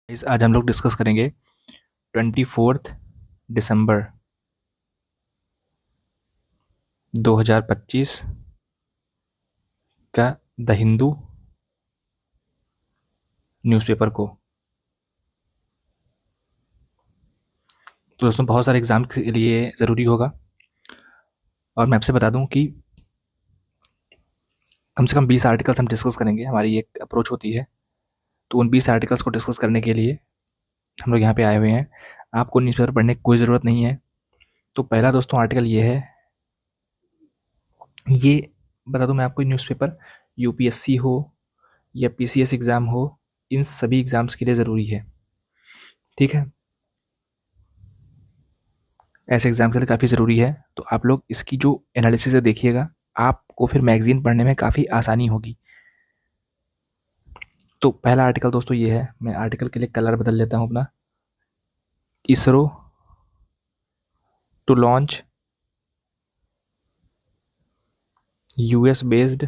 आज हम लोग डिस्कस करेंगे 24 दिसंबर 2025 का द हिंदू न्यूज़पेपर को। तो दोस्तों बहुत सारे एग्ज़ाम के लिए ज़रूरी होगा और मैं आपसे बता दूं कि कम से कम 20 आर्टिकल्स हम डिस्कस करेंगे। हमारी एक अप्रोच होती है, तो उन 20 आर्टिकल्स को डिस्कस करने के लिए हम लोग यहाँ पे आए हुए हैं। आपको न्यूज़पेपर पढ़ने की कोई ज़रूरत नहीं है। तो पहला दोस्तों आर्टिकल ये है, ये बता दूं मैं आपको, न्यूज़पेपर यूपीएससी हो या पीसीएस एग्ज़ाम हो, इन सभी एग्ज़ाम्स के लिए ज़रूरी है। ठीक है, ऐसे एग्ज़ाम के लिए काफ़ी ज़रूरी है। तो आप लोग इसकी जो एनालिसिस है देखिएगा, आपको फिर मैगज़ीन पढ़ने में काफ़ी आसानी होगी। तो पहला आर्टिकल दोस्तों ये है, मैं आर्टिकल के लिए कलर बदल लेता हूँ अपना। ISRO to launch US based,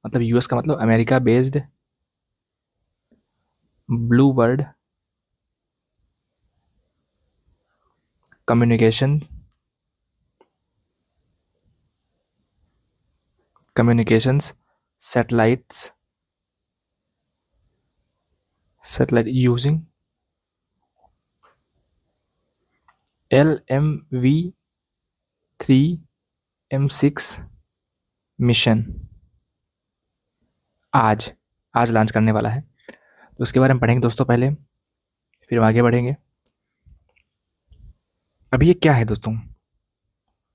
मतलब यूएस का मतलब America based, blue bird communication communications satellite using LMV-3M6 mission आज आज लॉन्च करने वाला है। तो उसके बारे में पढ़ेंगे दोस्तों पहले, फिर हम आगे बढ़ेंगे। अभी ये क्या है दोस्तों,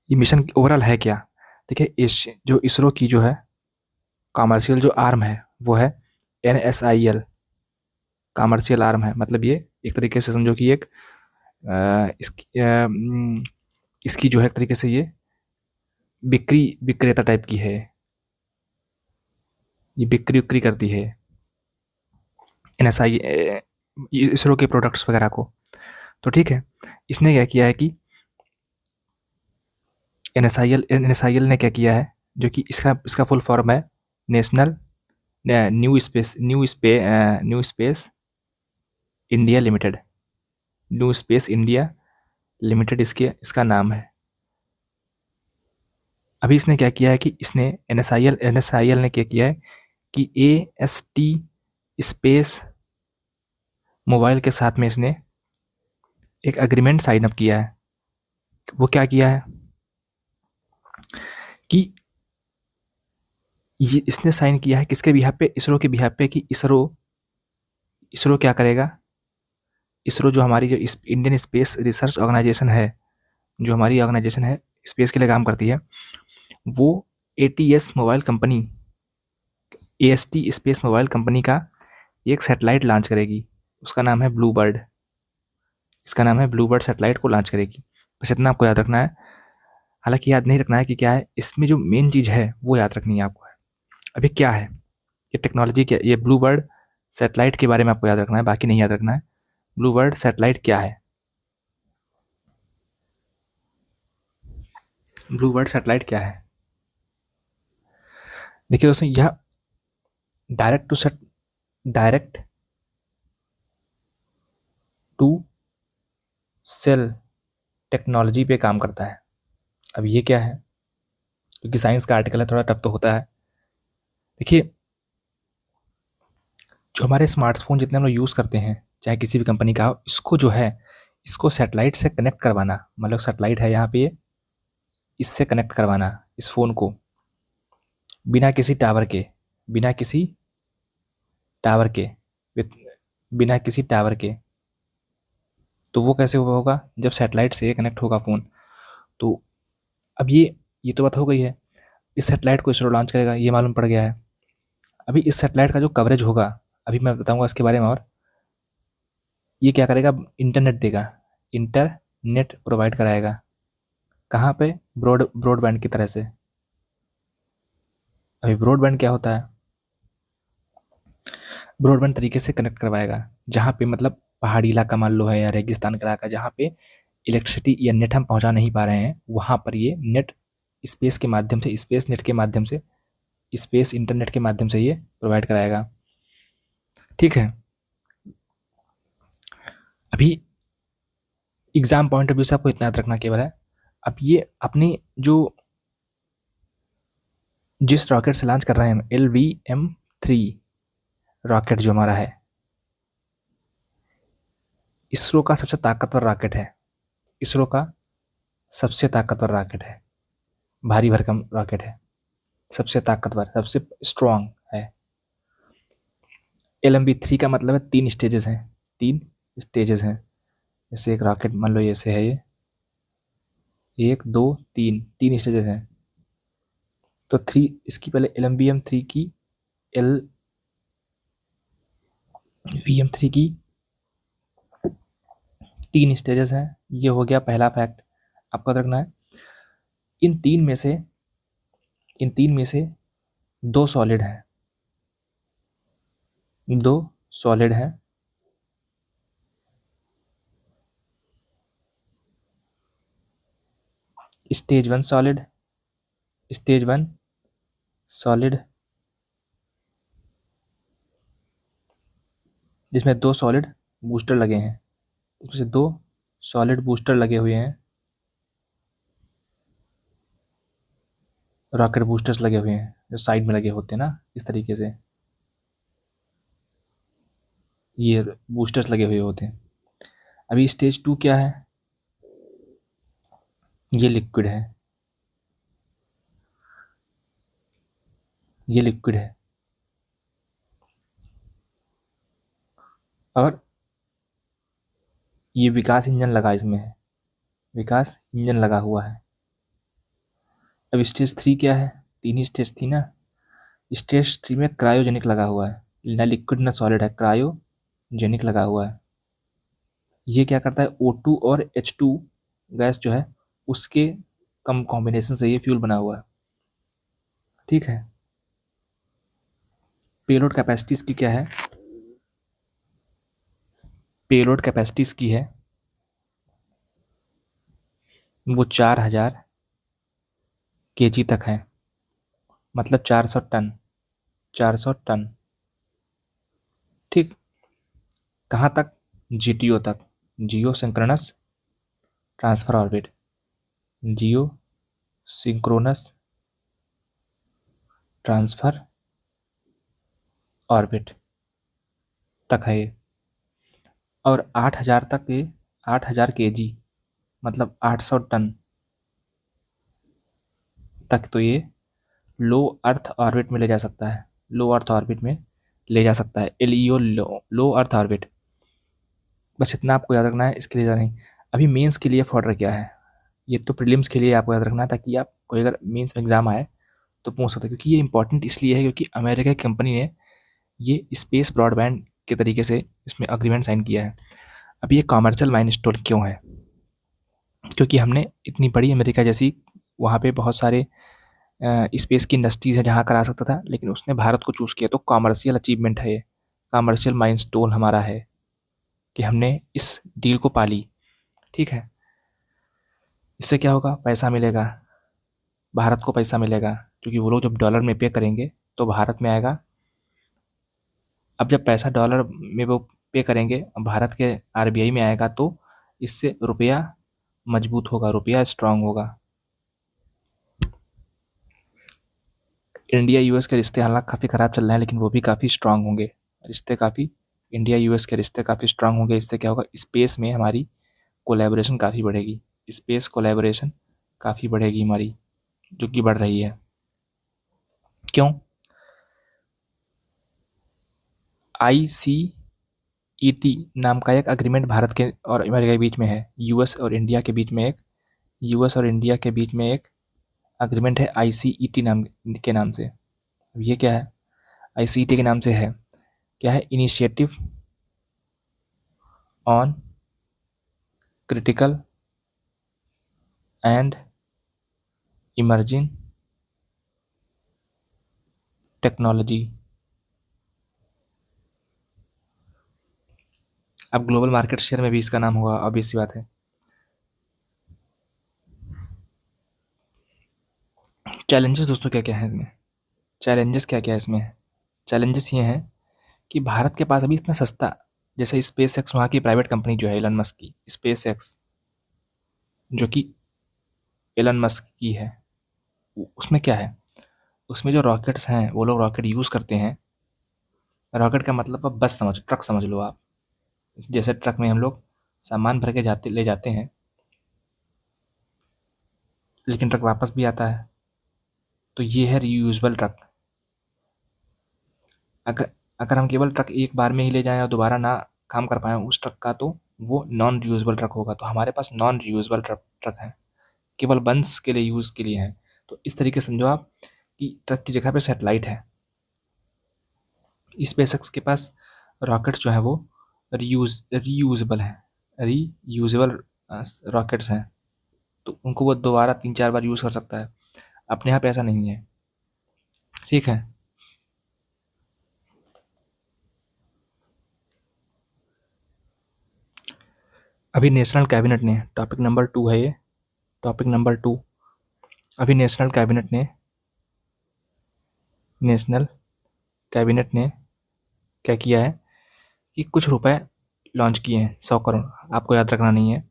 ये मिशन ओवरऑल है क्या? देखिए, इस जो इसरो की जो है कॉमर्शियल जो आर्म है वो है NSIL, कॉमर्शियल आर्म है। मतलब ये एक तरीके से समझो कि एक इसकी जो है एक तरीके से ये बिक्री विक्रेता टाइप की है, ये बिक्री विक्री करती है NSI इसरो के प्रोडक्ट्स वगैरह को। तो ठीक है, इसने क्या किया है कि NSIL ने क्या किया है, जो कि इसका इसका फुल फॉर्म है national new space India limited. New space India limited इसके इसका नाम है। अभी इसने क्या किया है कि इसने NSIL ने क्या किया है कि AST स्पेस मोबाइल के साथ में इसने एक एग्रीमेंट साइन अप किया है। वो क्या किया है कि ये इसने साइन किया है किसके बिहाफ पे, इसरो के बिहाफ पे, कि इसरो इसरो क्या करेगा, इसरो जो हमारी जो इंडियन स्पेस रिसर्च ऑर्गेनाइजेशन है, जो हमारी ऑर्गेनाइजेशन है स्पेस के लिए काम करती है, वो ATS mobile company, AST space mobile company का एक सैटेलाइट लॉन्च करेगी। उसका नाम है ब्लू बर्ड, इसका नाम है ब्लू बर्ड सैटेलाइट को लॉन्च करेगी। बस इतना आपको याद रखना है। हालांकि याद नहीं रखना है कि क्या है इसमें, जो मेन चीज़ है वो याद रखनी है आपको। अभी क्या है ये टेक्नोलॉजी, क्या ये ब्लू बर्ड सैटेलाइट के बारे में आपको याद रखना है, बाकी नहीं याद रखना है। ब्लू बर्ड सैटेलाइट क्या है, ब्लू बर्ड सैटेलाइट क्या है? देखिए दोस्तों, यह डायरेक्ट टू सेल टेक्नोलॉजी पे काम करता है। अब ये क्या है, क्योंकि साइंस का आर्टिकल है, थोड़ा टफ तो होता है। देखिए, जो हमारे स्मार्टफोन जितने हम लोग यूज़ करते हैं, चाहे किसी भी कंपनी का हो, इसको जो है, इसको सैटेलाइट से कनेक्ट करवाना, मतलब सैटेलाइट है यहाँ पे, इससे कनेक्ट करवाना इस फ़ोन को, बिना किसी टावर के, बिना किसी टावर के, बिना किसी टावर के। तो वो कैसे हुआ होगा, जब सैटेलाइट से कनेक्ट होगा फ़ोन। तो अब ये तो बात हो गई है। इस सैटेलाइट को इसरो लॉन्च करेगा, ये मालूम पड़ गया है। अभी इस सैटेलाइट का जो कवरेज होगा, अभी मैं बताऊंगा इसके बारे में। और ये क्या करेगा, इंटरनेट देगा, इंटरनेट प्रोवाइड कराएगा। कहाँ पे, ब्रॉडबैंड की तरह से। अभी ब्रॉडबैंड क्या होता है, ब्रॉडबैंड तरीके से कनेक्ट करवाएगा, जहाँ पे मतलब पहाड़ी इलाका मान लो है, या रेगिस्तान का इलाका, जहाँ पे इलेक्ट्रिसिटी या नेट हम पहुँचा नहीं पा रहे हैं, वहाँ पर ये नेट स्पेस के माध्यम से, स्पेस नेट के माध्यम से, स्पेस इंटरनेट के माध्यम से ये प्रोवाइड कराएगा। ठीक है, अभी एग्जाम पॉइंट ऑफ व्यू से आपको इतना याद रखना केवल है। अब ये अपने जो जिस रॉकेट से लॉन्च कर रहे हैं हम, LVM-3 रॉकेट जो हमारा है, इसरो का सबसे ताकतवर रॉकेट है। इसरो का सबसे ताकतवर रॉकेट है, भारी भरकम रॉकेट है, सबसे ताकतवर, सबसे स्ट्रॉन्ग है। LMB-3 का मतलब है 3 स्टेजेस हैं, 3 स्टेजेस हैं। जैसे एक रॉकेट मान लो ऐसे है, ये 1 2 3, 3 स्टेजेस हैं। तो 3 इसकी पहले LMBM-3 की LVM-3 की 3 स्टेजेस हैं। ये हो गया पहला फैक्ट, आपको याद रखना है। इन तीन में से 2 सॉलिड हैं, 2 सॉलिड हैं। स्टेज 1 सॉलिड, स्टेज 1 सॉलिड, जिसमें 2 सॉलिड बूस्टर लगे हैं। इसमें से 2 सॉलिड बूस्टर लगे हुए हैं, रॉकेट बूस्टर्स लगे हुए हैं जो साइड में लगे होते हैं ना, इस तरीके से ये बूस्टर्स लगे हुए होते हैं। अभी स्टेज 2 क्या है, ये लिक्विड है, ये लिक्विड है। और ये विकास इंजन लगा इसमें है, विकास इंजन लगा हुआ है। अब स्टेज 3 क्या है, 3 ही स्टेज थी ना। स्टेज 3 में क्रायोजेनिक लगा हुआ है, ना लिक्विड ना सॉलिड है, क्रायोजेनिक लगा हुआ है। ये क्या करता है, O2 और H2 गैस जो है उसके कम कॉम्बिनेशन से ये फ्यूल बना हुआ है। ठीक है। पेलोड कैपेसिटी इसकी क्या है, पेलोड कैपेसिटी इसकी है वो 4000 kg तक है, मतलब 400 टन, 400 टन। ठीक। कहाँ तक, GTO तक, जियो सिंक्रोनस ट्रांसफर ऑर्बिट, जियो सिंक्रोनस ट्रांसफर ऑर्बिट तक है ये। और 8000 तक ये, 8000 kg मतलब 800 टन तक तो ये लो अर्थ ऑर्बिट में ले जा सकता है, लो अर्थ ऑर्बिट में ले जा सकता है, LEO लो अर्थ ऑर्बिट। बस इतना आपको याद रखना है, इसके लिए ज़्यादा नहीं। अभी मेंस के लिए फॉर्डर क्या है, ये तो प्रीलिम्स के लिए आपको याद रखना है, ताकि आप कोई अगर मेंस में एग्जाम आए तो पूछ सकते हो, क्योंकि ये इंपॉर्टेंट इसलिए है क्योंकि अमेरिका की कंपनी ने ये स्पेस ब्रॉडबैंड के तरीके से इसमें अग्रीमेंट साइन किया है। अब ये कॉमर्शियल माइलस्टोन क्यों है, क्योंकि हमने इतनी बड़ी अमेरिका जैसी, वहाँ पे बहुत सारे स्पेस की इंडस्ट्रीज़ है जहाँ करा सकता था, लेकिन उसने भारत को चूज़ किया, तो कॉमर्शियल अचीवमेंट है ये, कॉमर्शियल माइलस्टोन हमारा है कि हमने इस डील को पाली। ठीक है। इससे क्या होगा, पैसा मिलेगा, भारत को पैसा मिलेगा, क्योंकि वो लोग जब डॉलर में पे करेंगे तो भारत में आएगा। अब जब पैसा डॉलर में वो पे करेंगे, भारत के RBI में आएगा, तो इससे रुपया मजबूत होगा, रुपया स्ट्रांग होगा। इंडिया US के रिश्ते हालांकि काफ़ी ख़राब चल रहे हैं, लेकिन वो भी काफ़ी स्ट्रांग होंगे रिश्ते, काफ़ी इंडिया US के रिश्ते काफ़ी स्ट्रांग होंगे। इससे क्या होगा, स्पेस में हमारी कोलैबोरेशन काफ़ी बढ़ेगी, स्पेस कोलैबोरेशन काफ़ी बढ़ेगी हमारी, जो कि बढ़ रही है। क्यों, ICET नाम का एक अग्रीमेंट भारत के और अमेरिका के बीच में है, US और इंडिया के बीच में एक, US और इंडिया के बीच में एक अग्रीमेंट है ICET नाम के नाम से। अब ये क्या है, ICET के नाम से है, क्या है, initiative on critical and emerging technology. अब ग्लोबल मार्केट शेयर में भी इसका नाम होगा, ऑब्वियस सी बात है। चैलेंजेस दोस्तों क्या क्या है इसमें, चैलेंजेस क्या क्या है इसमें, चैलेंजेस ये हैं कि भारत के पास अभी इतना सस्ता जैसे स्पेस एक्स वहाँ की प्राइवेट कंपनी जो है एलन मस्क की, स्पेस एक्स जो कि एलन मस्क की है, उसमें क्या है, उसमें जो रॉकेट्स हैं वो लोग रॉकेट यूज़ करते हैं। रॉकेट का मतलब अब बस समझ, ट्रक समझ लो आप। जैसे ट्रक में हम लोग सामान भर के ले जाते हैं, लेकिन ट्रक वापस भी आता है, तो ये है रीयूजेबल ट्रक। अगर अगर हम केवल ट्रक एक बार में ही ले जाएं और दोबारा ना काम कर पाएँ उस ट्रक का, तो वो नॉन रीयूजेबल ट्रक होगा। तो हमारे पास नॉन रीयूजेबल ट्रक है, केवल वंस के लिए यूज़ के लिए है। तो इस तरीके से समझो आप कि ट्रक की जगह पे सैटेलाइट है। स्पेसएक्स के पास रॉकेट्स जो हैं वो रीयूजेबल हैं, रीयूजेबल रॉकेट्स हैं, तो उनको वो दोबारा 3-4 बार यूज़ कर सकता है। अपने यहाँ पे ऐसा नहीं है, ठीक है। अभी नेशनल कैबिनेट ने, टॉपिक नंबर 2 है ये, टॉपिक नंबर 2। अभी नेशनल कैबिनेट ने क्या किया है कि कुछ रुपए लॉन्च किए हैं, 100 करोड़। आपको याद रखना नहीं है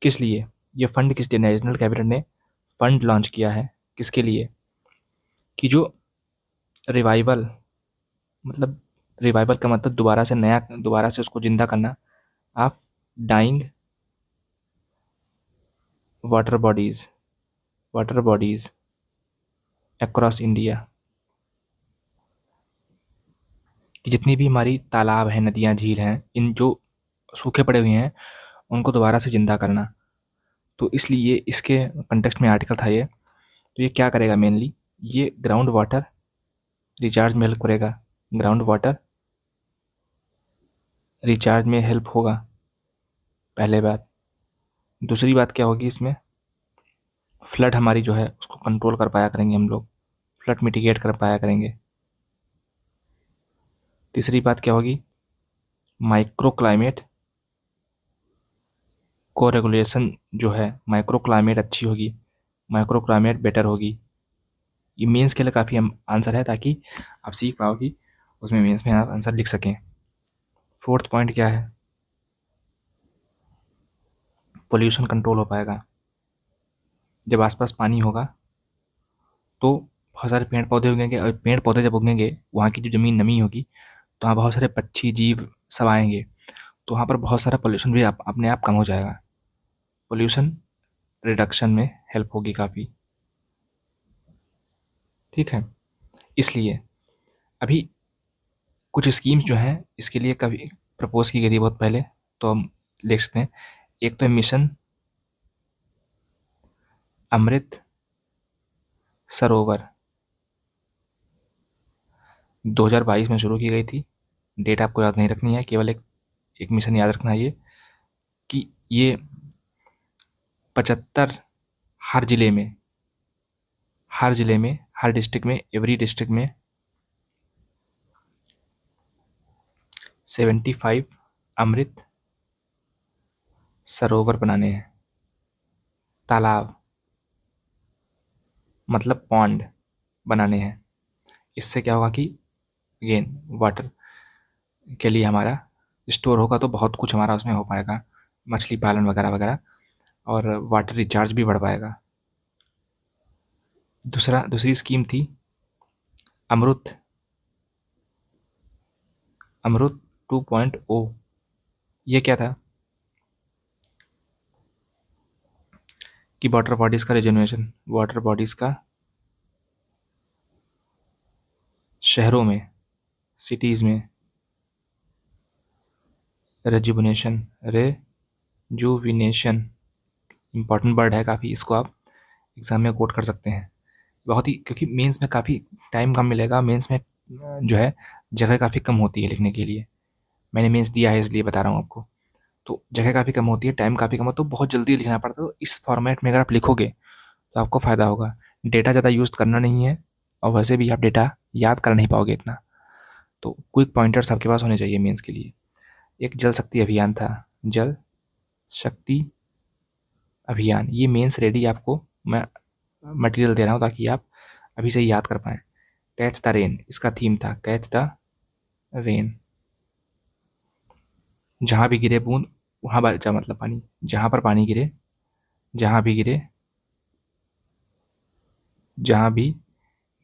किस लिए, ये फंड किस लिए, नेशनल कैबिनेट ने फंड लॉन्च किया है किसके लिए, कि जो रिवाइवल, मतलब रिवाइवल का मतलब दोबारा से उसको जिंदा करना, of dying water bodies, water bodies across India, कि जितनी भी हमारी तालाब हैं, नदियाँ, झील हैं, इन जो सूखे पड़े हुए हैं उनको दोबारा से जिंदा करना। तो इसलिए इसके कंटेक्स्ट में आर्टिकल था ये। तो ये क्या करेगा मेनली, ये ग्राउंड वाटर रिचार्ज में हेल्प करेगा, ग्राउंड वाटर रिचार्ज में हेल्प होगा, पहले बात। दूसरी बात क्या होगी इसमें, फ्लड हमारी जो है उसको कंट्रोल कर पाया करेंगे हम लोग, फ्लड मिटिगेट कर पाया करेंगे। तीसरी बात क्या होगी, माइक्रो क्लाइमेट को रेगुलेशन जो है, माइक्रो क्लाइमेट अच्छी होगी, माइक्रो क्लाइमेट बेटर होगी। ये मेंस के लिए काफ़ी आंसर है, ताकि आप सीख पाओ कि उसमें मेंस में आप आंसर लिख सकें। फोर्थ पॉइंट क्या है, पोल्यूशन कंट्रोल हो पाएगा। जब आसपास पानी होगा तो बहुत सारे पेड़ पौधे उगेंगे, और पेड़ पौधे जब उगेंगे वहाँ की जो ज़मीन नमी होगी, तो वहाँ बहुत सारे पक्षी जीव सब आएंगे, तो वहाँ पर बहुत सारा पोल्यूशन भी अपने आप कम हो जाएगा। पोल्यूशन रिडक्शन में हेल्प होगी काफ़ी, ठीक है। इसलिए अभी कुछ स्कीम्स जो हैं इसके लिए कभी प्रपोज की गई थी बहुत पहले, तो हम देख सकते हैं। एक तो मिशन अमृत सरोवर 2022 में शुरू की गई थी। डेट आपको याद नहीं रखनी है, केवल एक मिशन याद रखना है ये, कि ये 75 हर ज़िले में, हर डिस्ट्रिक्ट में, एवरी डिस्ट्रिक्ट में 75 अमृत सरोवर बनाने हैं। तालाब मतलब पॉन्ड बनाने हैं। इससे क्या होगा कि अगेन वाटर के लिए हमारा स्टोर होगा, तो बहुत कुछ हमारा उसमें हो पाएगा, मछली पालन वगैरह वगैरह, और वाटर रिचार्ज भी बढ़ पाएगा। दूसरी स्कीम थी अमृत, अमृत 2.0। ये क्या था कि वाटर बॉडीज़ का रिजर्वेशन, वाटर बॉडीज़ का शहरों में, सिटीज़ में रेजुविनेशन, रेजुविनेशन इंपॉर्टेंट वर्ड है काफ़ी, इसको आप एग्ज़ाम में कोट कर सकते हैं बहुत ही, क्योंकि मेंस में काफ़ी टाइम कम मिलेगा। मेंस में जो है जगह काफ़ी कम होती है लिखने के लिए। मैंने मेंस दिया है इसलिए बता रहा हूँ आपको। तो जगह काफ़ी कम होती है, टाइम काफ़ी कम होता है, तो बहुत जल्दी लिखना पड़ता है। तो इस फॉर्मेट में अगर आप लिखोगे तो आपको फ़ायदा होगा। डेटा ज़्यादा यूज़ करना नहीं है, और वैसे भी आप डेटा याद कर नहीं पाओगे इतना। तो क्विक पॉइंटर्स आपके पास होने चाहिए मेंस के लिए। एक जल शक्ति अभियान था, जल शक्ति अभियान। ये मेंस रेडी आपको मैं मटेरियल दे रहा हूँ ताकि आप अभी से ही याद कर पाएँ। कैच द रेन इसका थीम था, कैच द रेन। जहाँ भी गिरे बूंद वहाँ बचा मतलब पानी, जहाँ पर पानी गिरे, जहाँ भी गिरे, जहाँ भी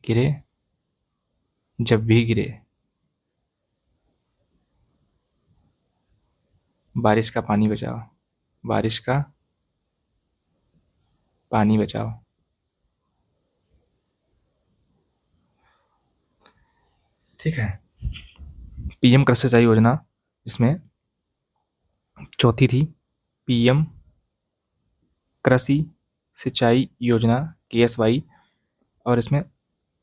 गिरे, जब भी गिरे, बारिश का पानी बचाओ, बारिश का पानी बचाओ। ठीक है। पीएम कृषि सिंचाई योजना, इसमें चौथी थी पीएम कृषि सिंचाई योजना, KSY, और इसमें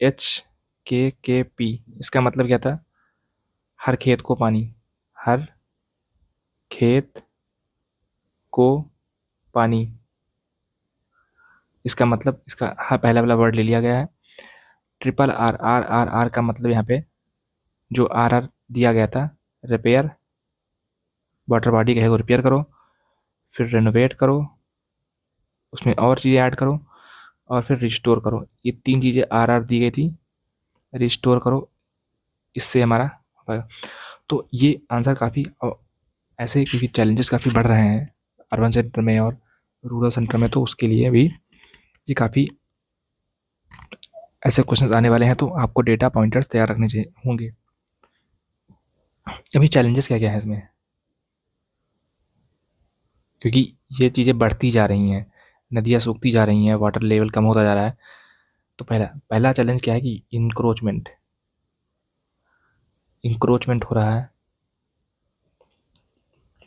HKKP, इसका मतलब क्या था? हर खेत को पानी, हर खेत को पानी। इसका मतलब इसका हाँ पहला वाला वर्ड ले लिया गया है। Triple R, R R R का मतलब यहाँ पे जो आर दिया गया था, रिपेयर, वाटर बॉडी का है वो रिपेयर करो, फिर रेनोवेट करो, उसमें और चीज़ें ऐड करो, और फिर रिस्टोर करो। ये तीन चीज़ें आर दी गई थी। रिस्टोर करो, इससे हमारा हो पाएगा। तो ये आंसर काफ़ी ऐसे, क्योंकि चैलेंजेस काफ़ी बढ़ रहे हैं अर्बन सेंटर में और रूरल सेंटर में, तो उसके लिए भी ये काफ़ी ऐसे क्वेश्चंस आने वाले हैं, तो आपको डेटा पॉइंटर्स तैयार रखने चाहिए होंगे। अभी चैलेंजेस क्या क्या है इसमें, क्योंकि ये चीज़ें बढ़ती जा रही हैं, नदियाँ सूखती जा रही हैं, वाटर लेवल कम होता जा रहा है। तो पहला पहला चैलेंज क्या है कि इंक्रोचमेंट, इंक्रोचमेंट हो रहा है।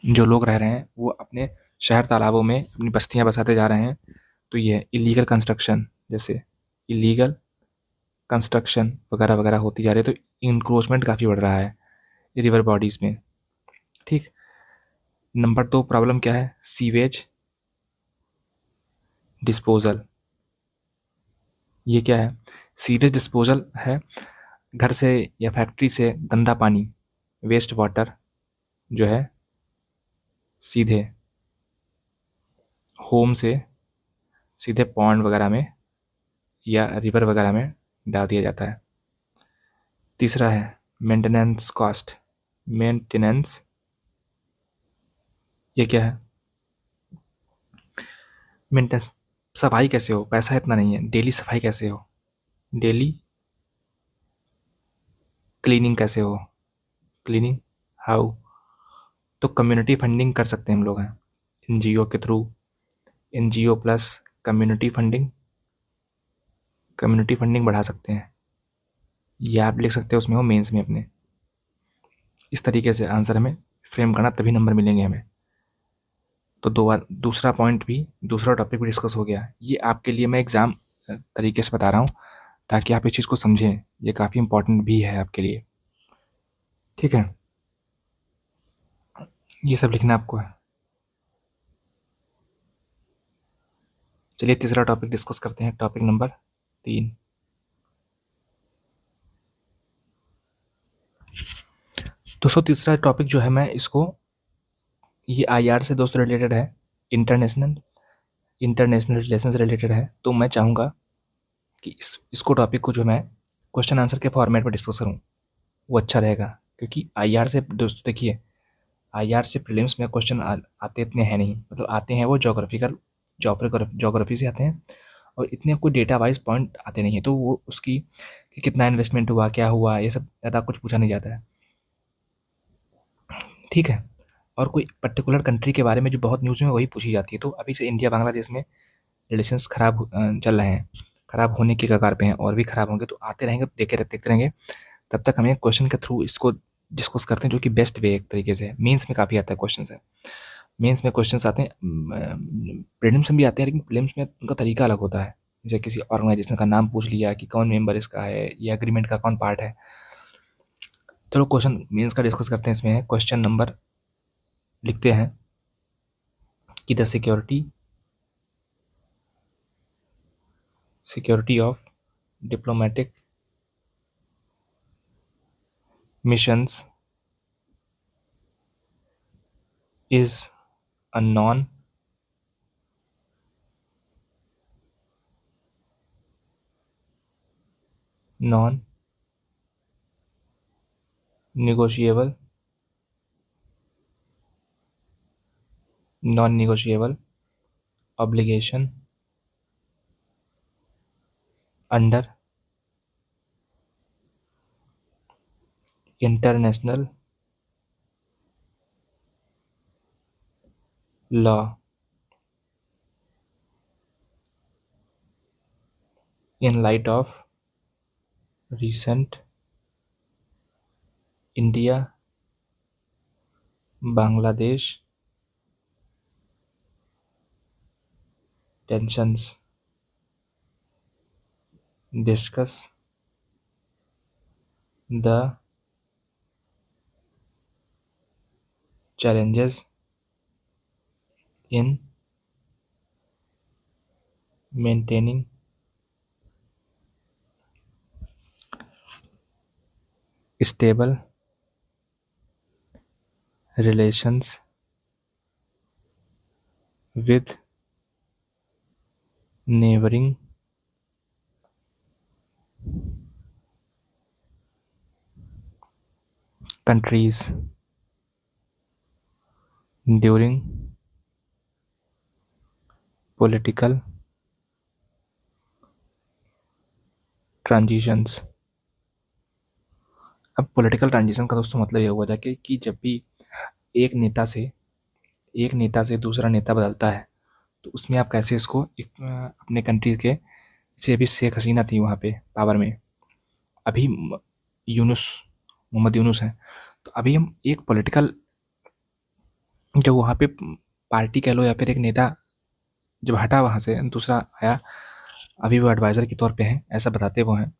जो लोग रह रहे हैं वो अपने शहर तालाबों में अपनी बस्तियां बसाते जा रहे हैं। तो ये इलीगल कंस्ट्रक्शन, जैसे इलीगल कंस्ट्रक्शन वगैरह वगैरह होती जा रही है, तो इंक्रोचमेंट काफ़ी बढ़ रहा है रिवर बॉडीज़ में। ठीक। नंबर 2 प्रॉब्लम क्या है? Sewage disposal. ये क्या है? सीवेज डिस्पोजल है, घर से या फैक्ट्री से गंदा पानी, वेस्ट वाटर जो है सीधे होम से सीधे पॉन्ड वगैरह में या रिवर वगैरह में डाल दिया जाता है। तीसरा है मेंटेनेंस कॉस्ट, मेंटेनेंस। ये क्या है? मेंटेनेंस, सफाई कैसे हो, पैसा इतना नहीं है, डेली सफाई कैसे हो, डेली क्लीनिंग कैसे हो, क्लीनिंग हाउ। तो कम्युनिटी फंडिंग कर सकते हैं हम लोग हैं एनजीओ के through, NGO plus community funding, community funding बढ़ा सकते हैं। ये आप लिख सकते हो उसमें हो मेंस में अपने। इस तरीके से आंसर हमें फ्रेम करना, तभी नंबर मिलेंगे हमें। तो दूसरा पॉइंट भी, दूसरा टॉपिक भी डिस्कस हो गया। ये आपके लिए मैं एग्ज़ाम तरीके से बता रहा हूँ ताकि आप इस चीज़ को समझें, ये काफ़ी इंपॉर्टेंट भी है आपके लिए। ठीक है, ये सब लिखना आपको है। चलिए तीसरा टॉपिक डिस्कस करते हैं, टॉपिक नंबर 3। दोस्तों तीसरा टॉपिक जो है, मैं इसको, ये IR से दोस्तों रिलेटेड है, इंटरनेशनल इंटरनेशनल रिलेशन से रिलेटेड है। तो मैं चाहूँगा कि इसको टॉपिक को जो मैं क्वेश्चन आंसर के फॉर्मेट में डिस्कस करूँ, वो अच्छा रहेगा। क्योंकि IR से दोस्तों देखिए, IR से प्रीलिम्स में क्वेश्चन आते इतने हैं नहीं, मतलब आते हैं वो जोग्राफी से आते हैं, और इतने कोई डेटा वाइज पॉइंट आते नहीं हैं। तो वो उसकी कि कितना इन्वेस्टमेंट हुआ, क्या हुआ, ये सब ज़्यादा कुछ पूछा नहीं जाता है। ठीक है। और कोई पर्टिकुलर कंट्री के बारे में जो बहुत न्यूज़ में वही पूछी जाती है। तो अभी से इंडिया बांग्लादेश में रिलेशंस खराब चल रहे हैं, खराब होने की कगार पे हैं, और भी खराब होंगे। तो आते रहेंगे, तो देखते रहेंगे। तब तक हमें क्वेश्चन के थ्रू इसको डिस्कस करते हैं, जो कि बेस्ट वे एक तरीके से मेंस में काफ़ी आता है क्वेश्चन है। मेंस में क्वेश्चंस आते हैं, प्रीलिम्स में भी आते हैं, लेकिन प्रीलिम्स में उनका तरीका अलग होता है। जैसे किसी ऑर्गेनाइजेशन का नाम पूछ लिया कि कौन मेंबर इसका है, या एग्रीमेंट का कौन पार्ट है। चलो क्वेश्चन मेंस का डिस्कस करते हैं। इसमें है क्वेश्चन नंबर, लिखते हैं कि the security of diplomatic missions is a non negotiable non negotiable obligation under international law in light of recent India Bangladesh tensions, discuss the challenges in maintaining stable relations with neighboring countries during political transitions। अब political transition का दोस्तों मतलब ये हुआ था कि जब भी एक नेता से एक नेता से दूसरा नेता बदलता है तो उसमें आप कैसे इसको अपने कंट्री के, जैसे अभी शेख हसीना थी वहाँ पे पावर में, अभी यूनुस मोहम्मद यूनुस है, तो अभी हम एक पॉलिटिकल, जब वहाँ पे पार्टी कह लो या फिर एक नेता जब हटा वहाँ से दूसरा आया, अभी वो एडवाइज़र के तौर पे हैं ऐसा बताते वो हैं।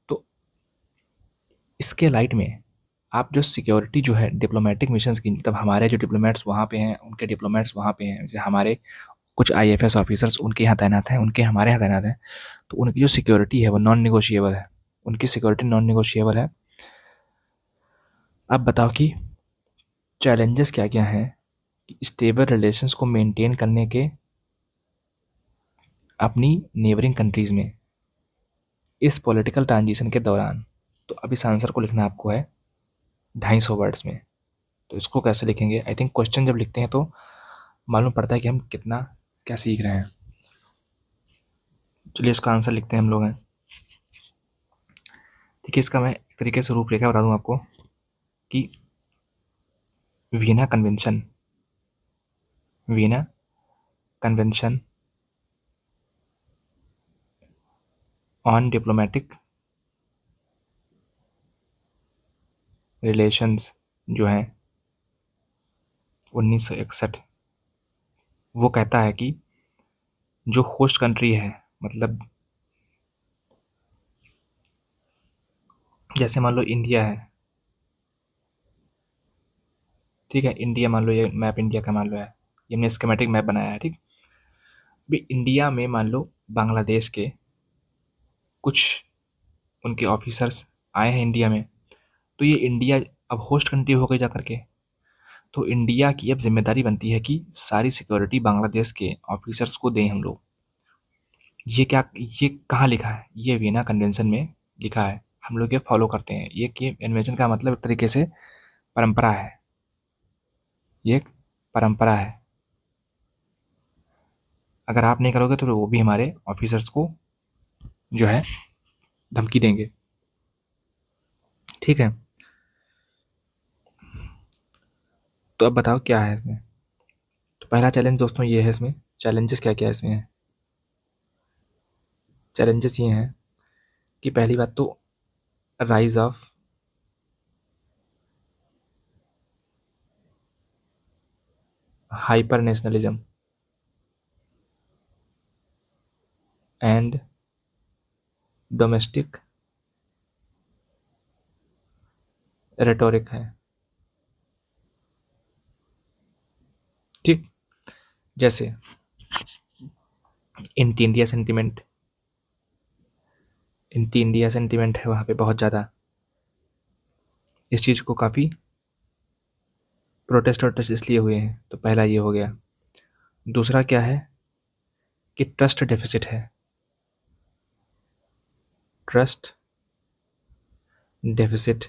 तो इसके लाइट में आप जो सिक्योरिटी जो है डिप्लोमेटिक मिशंस की, मतलब हमारे जो डिप्लोमेट्स वहाँ पे हैं उनके डिप्लोमेट्स वहाँ पे हैं, जैसे हमारे कुछ आईएफएस ऑफिसर्स उनके यहाँ तैनात हैं, उनके हमारे यहाँ तैनात हैं, तो उनकी जो सिक्योरिटी है वो नॉन निगोशिएबल है, उनकी सिक्योरिटी नॉन निगोशिएबल है। अब बताओ कि चैलेंजेस क्या क्या हैं कि स्टेबल रिलेशंस को मेंटेन करने के अपनी नेबरिंग कंट्रीज़ में इस पॉलिटिकल ट्रांजिशन के दौरान। तो अब इस आंसर को लिखना आपको है 250 वर्ड्स में। तो इसको कैसे लिखेंगे, आई थिंक क्वेश्चन जब लिखते हैं तो मालूम पड़ता है कि हम कितना क्या सीख रहे हैं। चलिए इसका आंसर लिखते हैं हम लोग हैं। देखिए इसका मैं एक तरीके से रूपरेखा बता दूं आपको कि Vienna convention, Vienna convention on diplomatic relations जो हैं 1961, वो कहता है कि जो होस्ट कंट्री है, मतलब जैसे मान लो इंडिया है, ठीक है, इंडिया मान लो, ये मैप इंडिया का मान लो है, ये हमने स्कीमेटिक मैप बनाया है, ठीक। भी इंडिया में मान लो बांग्लादेश के कुछ उनके ऑफिसर्स आए हैं इंडिया में, तो ये इंडिया अब होस्ट कंट्री हो गई जा करके, तो इंडिया की अब जिम्मेदारी बनती है कि सारी सिक्योरिटी बांग्लादेश के ऑफिसर्स को दें हम लोग। ये कहाँ लिखा है, ये वियना कन्वेंशन में लिखा है, हम लोग ये फॉलो करते हैं। ये कि कन्वेंशन का मतलब एक तरीके से परंपरा है, ये एक परंपरा है। अगर आप नहीं करोगे तो वो भी हमारे ऑफिसर्स को जो है धमकी देंगे, ठीक है। तो अब बताओ क्या है इसमें। तो पहला चैलेंज दोस्तों ये है, इसमें चैलेंजेस क्या क्या है इसमें है। चैलेंजेस ये हैं कि पहली बात तो rise of hyper nationalism and domestic rhetoric है, ठीक। जैसे anti India sentiment, anti India sentiment है वहाँ पे बहुत ज़्यादा, इस चीज़ को काफ़ी प्रोटेस्ट वोटेस्ट इसलिए हुए हैं। तो पहला ये हो गया। दूसरा क्या है कि ट्रस्ट डेफिसिट है, ट्रस्ट डेफिसिट।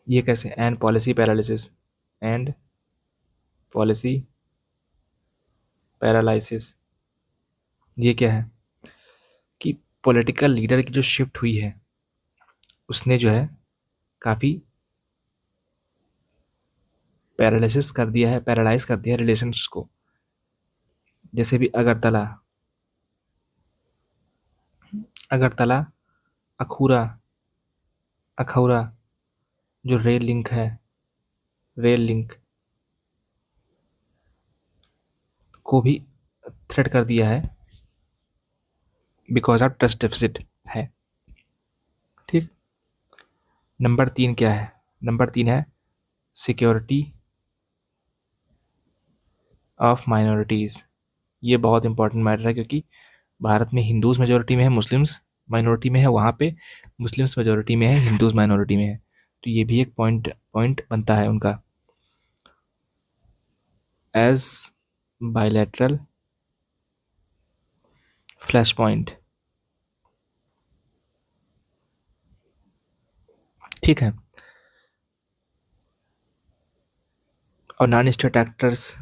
ये कैसे, and policy paralysis, and policy paralysis. ये क्या है कि पॉलिटिकल लीडर की जो शिफ्ट हुई है उसने जो है काफ़ी पैरालिसिस कर दिया है, पैरालाइज कर दिया है रिलेशंस को। जैसे भी अगरतला, अगरतला अखूरा, अखौरा जो रेल लिंक है, रेल लिंक को भी थ्रेट कर दिया है बिकॉज ऑफ ट्रस्ट डेफिसिट है। ठीक। नंबर 3 क्या है? नंबर 3 है सिक्योरिटी ऑफ माइनॉरिटीज़। ये बहुत इंपॉर्टेंट मैटर है क्योंकि भारत में हिंदूज़ मेजोरिटी में है, मुस्लिम्स माइनॉरिटी में है, वहाँ पे मुस्लिम्स मेजोरिटी में है, हिंदूज़ माइनॉरिटी में है। तो ये भी एक पॉइंट पॉइंट बनता है उनका। As bilateral flash point. ठीक है। और non state actors,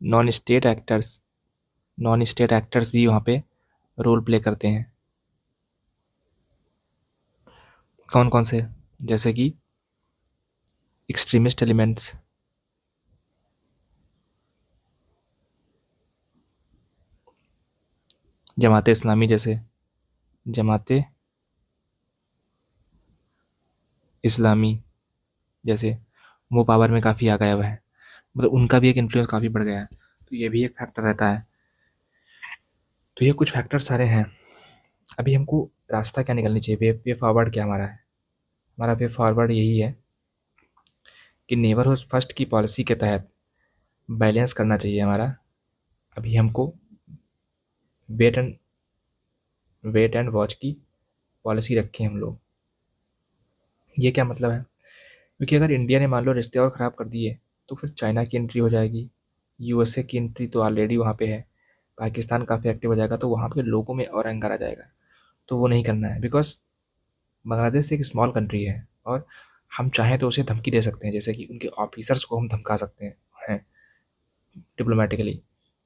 non state actors भी वहाँ पे रोल प्ले करते हैं। कौन कौन से? जैसे कि एक्सट्रीमिस्ट एलिमेंट्स, जमाते इस्लामी जैसे, जमाते इस्लामी जैसे, वो पावर में काफ़ी आ गया हुआ है, मतलब उनका भी एक इन्फ्लुएंस काफ़ी बढ़ गया है। तो ये भी एक फैक्टर रहता है। तो ये कुछ फैक्टर सारे हैं। अभी हमको रास्ता क्या निकलनी चाहिए, वे फॉरवर्ड क्या हमारा है? हमारा वे फॉरवर्ड यही है कि नेबरहुड फर्स्ट की पॉलिसी के तहत बैलेंस करना चाहिए हमारा। अभी हमको wait and wait and watch की पॉलिसी रखें हम लोग। ये क्या मतलब है? क्योंकि अगर इंडिया ने मान लो रिश्ते और ख़राब कर दिए तो फिर चाइना की एंट्री हो जाएगी, यूएसए की एंट्री तो ऑलरेडी वहाँ पे है, पाकिस्तान काफ़ी एक्टिव हो जाएगा, तो वहाँ पे लोगों में और एंगर आ जाएगा। तो वो नहीं करना है बिकॉज बांग्लादेश एक स्मॉल कंट्री है और हम चाहें तो उसे धमकी दे सकते हैं, जैसे कि उनके ऑफिसर्स को हम धमका सकते हैं डिप्लोमेटिकली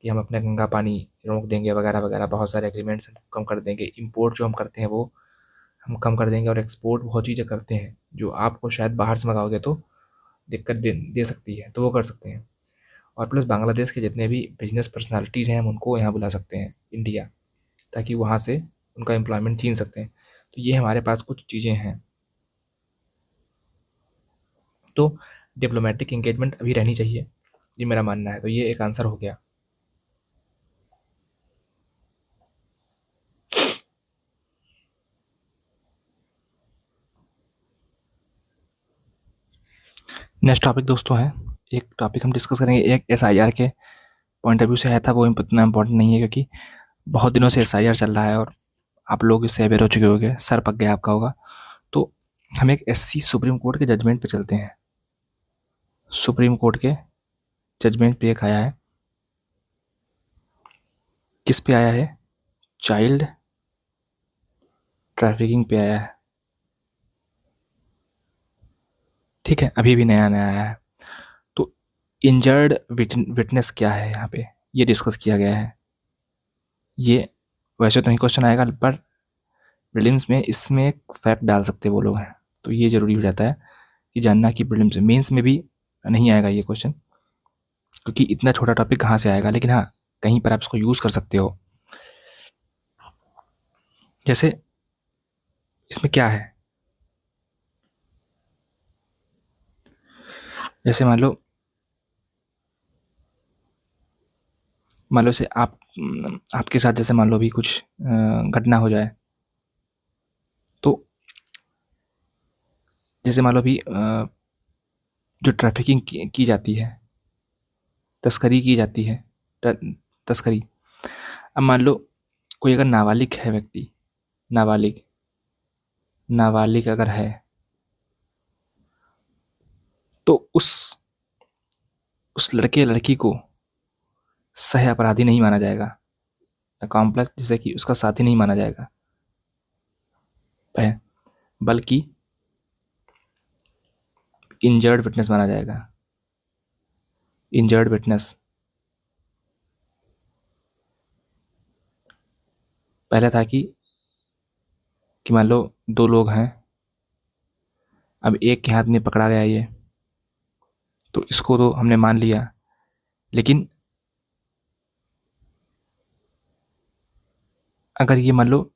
कि हम अपना गंगा पानी रोक देंगे वगैरह वगैरह, बहुत सारे एग्रीमेंट्स कम कर देंगे, इंपोर्ट जो हम करते हैं वो हम कम कर देंगे, और एक्सपोर्ट बहुत चीज़ें करते हैं जो आपको शायद बाहर से मंगाओगे तो दिक्कत दे सकती है, तो वो कर सकते हैं। और प्लस बांग्लादेश के जितने भी बिजनेस पर्सनालिटीज़ हैं हम उनको यहाँ बुला सकते हैं इंडिया, ताकि वहाँ से उनका एम्प्लॉयमेंट छीन सकते हैं। तो ये हमारे पास कुछ चीज़ें हैं। तो डिप्लोमेटिक एंगेजमेंट अभी रहनी चाहिए, ये मेरा मानना है। तो ये एक आंसर हो गया। नेक्स्ट टॉपिक दोस्तों है, एक टॉपिक हम डिस्कस करेंगे, एक एसआईआर के पॉइंट ऑफ व्यू से आया था, वो इतना इम्पोर्टेंट नहीं है क्योंकि बहुत दिनों से एसआईआर चल रहा है और आप लोग इससे अवेयर हो चुके होंगे, सर पक गया आपका होगा। तो हम एक एससी सुप्रीम कोर्ट के जजमेंट पे चलते हैं। सुप्रीम कोर्ट के जजमेंट पे एक आया है, किस पे आया है? चाइल्ड ट्रैफिकिंग पे आया है। ठीक है, अभी भी नया नया आया है। तो इंजर्ड विटनेस क्या है यहाँ पे, ये डिस्कस किया गया है। ये वैसे तो नहीं क्वेश्चन आएगा पर प्रीलिम्स में इसमें एक फैक्ट डाल सकते वो लोग हैं, तो ये ज़रूरी हो जाता है कि जानना कि प्रीलिम्स में, मेंस में भी नहीं आएगा ये क्वेश्चन क्योंकि इतना छोटा टॉपिक कहाँ से आएगा, लेकिन हाँ कहीं पर आप इसको यूज़ कर सकते हो। जैसे इसमें क्या है, जैसे मान लो से आपके साथ जैसे मान लो अभी कुछ घटना हो जाए, तो जैसे मान लो अभी जो ट्रैफिकिंग की जाती है, तस्करी की जाती है, तस्करी, अब मान लो कोई अगर नाबालिग है व्यक्ति, नाबालिग नाबालिग अगर है तो उस लड़के लड़की को सह अपराधी नहीं माना जाएगा, कॉम्प्लेक्स जैसे कि उसका साथी नहीं माना जाएगा, बल्कि इंजर्ड विटनेस माना जाएगा। Injured witness. पहले था कि मान लो दो लोग हैं, अब एक के हाथ में पकड़ा गया ये, तो इसको तो हमने मान लिया, लेकिन अगर ये मान लो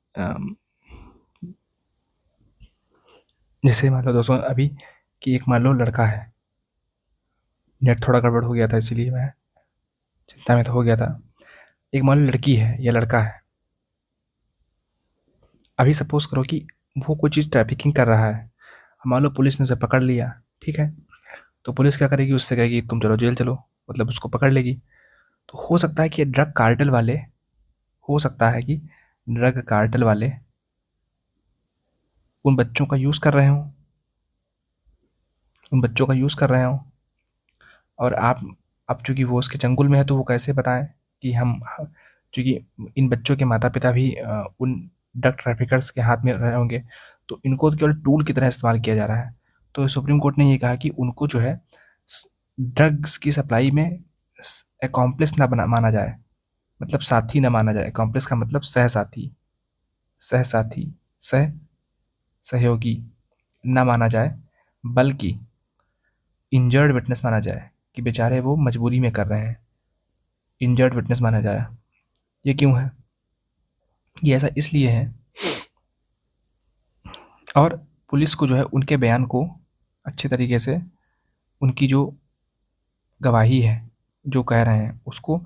जैसे मान लो दोस्तों अभी कि एक मान लो लड़का है, नेट थोड़ा गड़बड़ हो गया था इसीलिए मैं चिंता में तो हो गया था। एक मान लो लड़की है या लड़का है, अभी सपोज करो कि वो कोई चीज़ ट्रैफिकिंग कर रहा है, मान लो पुलिस ने उसे पकड़ लिया, ठीक है, तो पुलिस क्या करेगी, उससे कहेगी तुम चलो जेल चलो, मतलब उसको पकड़ लेगी। तो हो सकता है कि ये ड्रग कार्टेल वाले, हो सकता है कि ड्रग कार्टेल वाले उन बच्चों का यूज़ कर रहे हों, उन बच्चों का यूज़ कर रहे हों, और आप चूँकि वो उसके चंगुल में है तो वो कैसे बताएँ कि हम, चूँकि इन बच्चों के माता-पिता भी उन ड्रग ट्रैफिकर्स के हाथ में रहे होंगे, तो इनको तो केवल टूल की तरह इस्तेमाल किया जा रहा है। तो सुप्रीम कोर्ट ने ये कहा कि उनको जो है ड्रग्स की सप्लाई में एकॉम्प्लिस ना बना माना जाए, मतलब साथी ना माना जाए। एकॉम्प्लिस का मतलब सहसाथी, सहसाथी, सह सहयोगी ना माना जाए, बल्कि इंजर्ड विटनेस माना जाए कि बेचारे वो मजबूरी में कर रहे हैं, इंजर्ड विटनेस माना जाए। ये क्यों है? ये ऐसा इसलिए है, और पुलिस को जो है उनके बयान को अच्छे तरीके से, उनकी जो गवाही है, जो कह रहे हैं उसको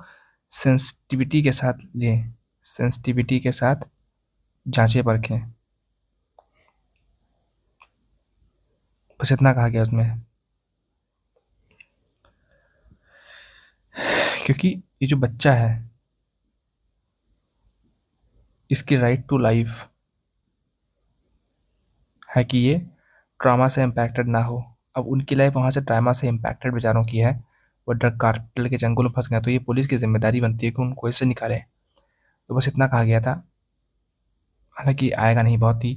सेंसिटिविटी के साथ लें, सेंसिटिविटी के साथ जांचें परखें। बस इतना कहा गया उसमें, क्योंकि ये जो बच्चा है इसकी राइट टू लाइफ है कि ये ट्रॉमा से इम्पैक्टेड ना हो। अब उनकी लाइफ वहाँ से ट्रॉमा से इम्पैक्टेड बेचारों की है, वो ड्रग कार्टेल के चंगुल में फंस गए, तो ये पुलिस की जिम्मेदारी बनती है कि उनको इससे निकालें। तो बस इतना कहा गया था, हालांकि आएगा नहीं, बहुत ही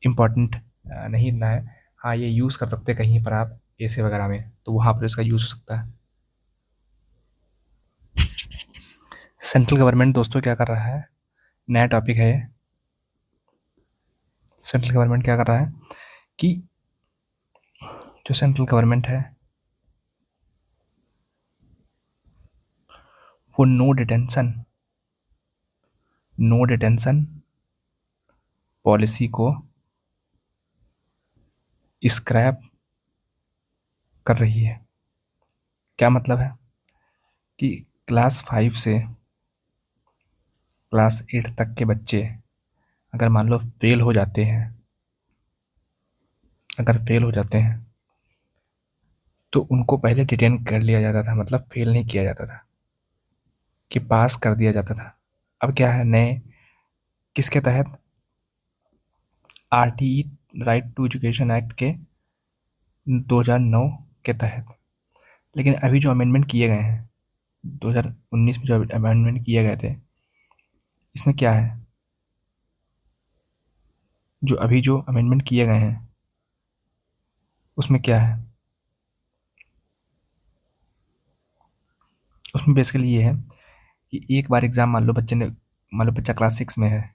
इम्पोर्टेंट नहीं इतना है। हाँ, ये यूज़ कर सकते हैं कहीं पर आप ऐसे वगैरह में, तो वहाँ पर इसका यूज़ हो सकता है। सेंट्रल गवर्नमेंट दोस्तों क्या कर रहा है, नया टॉपिक है ये। सेंट्रल गवर्नमेंट क्या कर रहा है कि जो सेंट्रल गवर्नमेंट है वो नो डिटेंशन पॉलिसी को स्क्रैप कर रही है। क्या मतलब है कि क्लास 5 से क्लास 8 तक के बच्चे अगर मान लो फेल हो जाते हैं, अगर फेल हो जाते हैं तो उनको पहले डिटेन कर लिया जाता था, मतलब फेल नहीं किया जाता था, कि पास कर दिया जाता था। अब क्या है, नए किसके तहत, RTE, right to education act के 2009 के तहत। लेकिन अभी जो अमेंडमेंट किए गए हैं 2019 में, जो अमेंडमेंट किए गए थे, इसमें क्या है, जो अभी जो अमेंडमेंट किए गए हैं उसमें क्या है, उसमें बेसिकली ये है कि एक बार एग्ज़ाम, मान लो बच्चा क्लास 6 में है,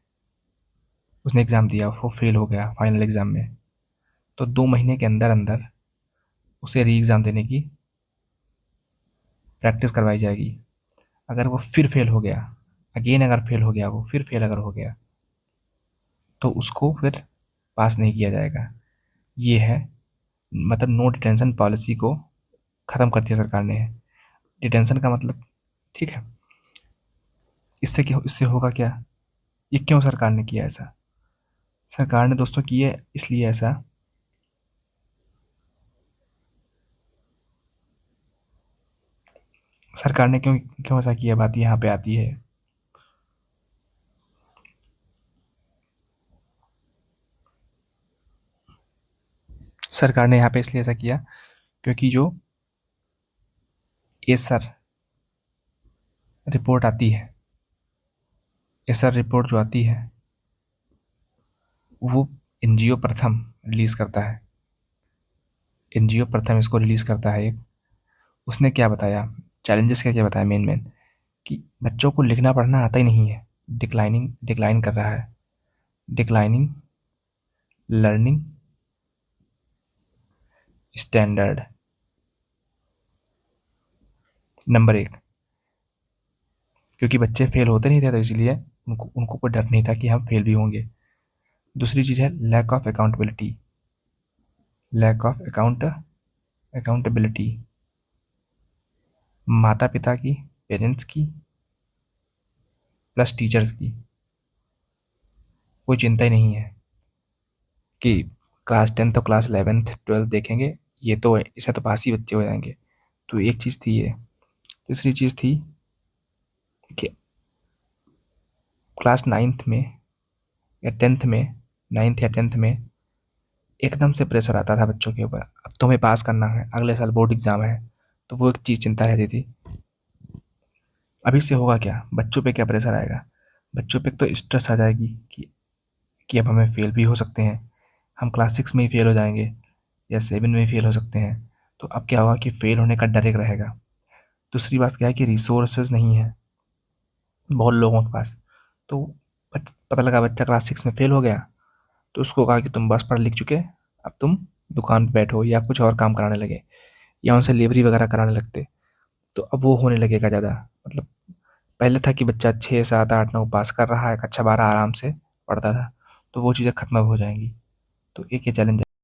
उसने एग्ज़ाम दिया, वो फेल हो गया फाइनल एग्ज़ाम में, तो 2 महीने के अंदर अंदर उसे री एग्ज़ाम देने की प्रैक्टिस करवाई जाएगी। अगर वो फिर फेल हो गया, अगेन अगर फेल हो गया, वो फिर फेल अगर हो गया, तो उसको फिर पास नहीं किया जाएगा। ये है, मतलब नो डिटेंशन पॉलिसी को ख़त्म कर दिया सरकार ने। डिटेंशन का मतलब, ठीक है, इससे होगा क्या, ये क्यों सरकार ने किया ऐसा? सरकार ने दोस्तों किए इसलिए ऐसा, सरकार ने क्यों क्यों ऐसा किया, बात यहाँ पे आती है। सरकार ने यहाँ पे इसलिए ऐसा किया क्योंकि जो एसर रिपोर्ट आती है, एसर रिपोर्ट जो आती है वो एनजीओ प्रथम रिलीज़ करता है, एनजीओ प्रथम इसको रिलीज़ करता है एक, उसने क्या बताया, चैलेंजेस क्या क्या बताया मेन मेन, कि बच्चों को लिखना पढ़ना आता ही नहीं है, डिक्लाइन कर रहा है, डिक्लाइनिंग लर्निंग स्टैंडर्ड। नंबर एक, क्योंकि बच्चे फेल होते नहीं थे, तो इसलिए उनको उनको कोई डर नहीं था कि हम फेल भी होंगे। दूसरी चीज़ है lack of accountability, lack of accountability, माता पिता की, पेरेंट्स की प्लस टीचर्स की कोई चिंता ही नहीं है कि क्लास 10 तो क्लास 11th 12th देखेंगे, ये तो इसमें तो पास ही बच्चे हो जाएंगे। तो एक चीज़ थी ये। तीसरी चीज़ थी कि क्लास 9th में या 10th में, 9th या 10th में एकदम से प्रेशर आता था बच्चों के ऊपर, अब तुम्हें पास करना है, अगले साल बोर्ड एग्ज़ाम है। तो वो एक चीज़ चिंता रहती थी। अभी से होगा क्या, बच्चों पे क्या प्रेशर आएगा, बच्चों पे तो स्ट्रेस आ जाएगी कि अब हमें फेल भी हो सकते हैं, हम क्लास 6 में ही फेल हो जाएंगे या 7 में ही फेल हो सकते हैं। तो अब क्या होगा कि फेल होने का डर एक रहेगा। दूसरी बात क्या है कि रिसोर्सेज नहीं है बहुत लोगों के पास। तो पता लगा बच्चा क्लास 6 में फेल हो गया, तो उसको कहा कि तुम बस पढ़ लिख चुके, अब तुम दुकान पे बैठो या कुछ और काम कराने लगे या उनसे लेबरी वगैरह कराने लगते। तो अब वो होने लगेगा ज़्यादा। मतलब पहले था कि बच्चा 6 7 8 9 पास कर रहा है, कक्षा 12 आराम से पढ़ता था, तो वो चीज़ें खत्म हो जाएंगी। तो एक ये चैलेंज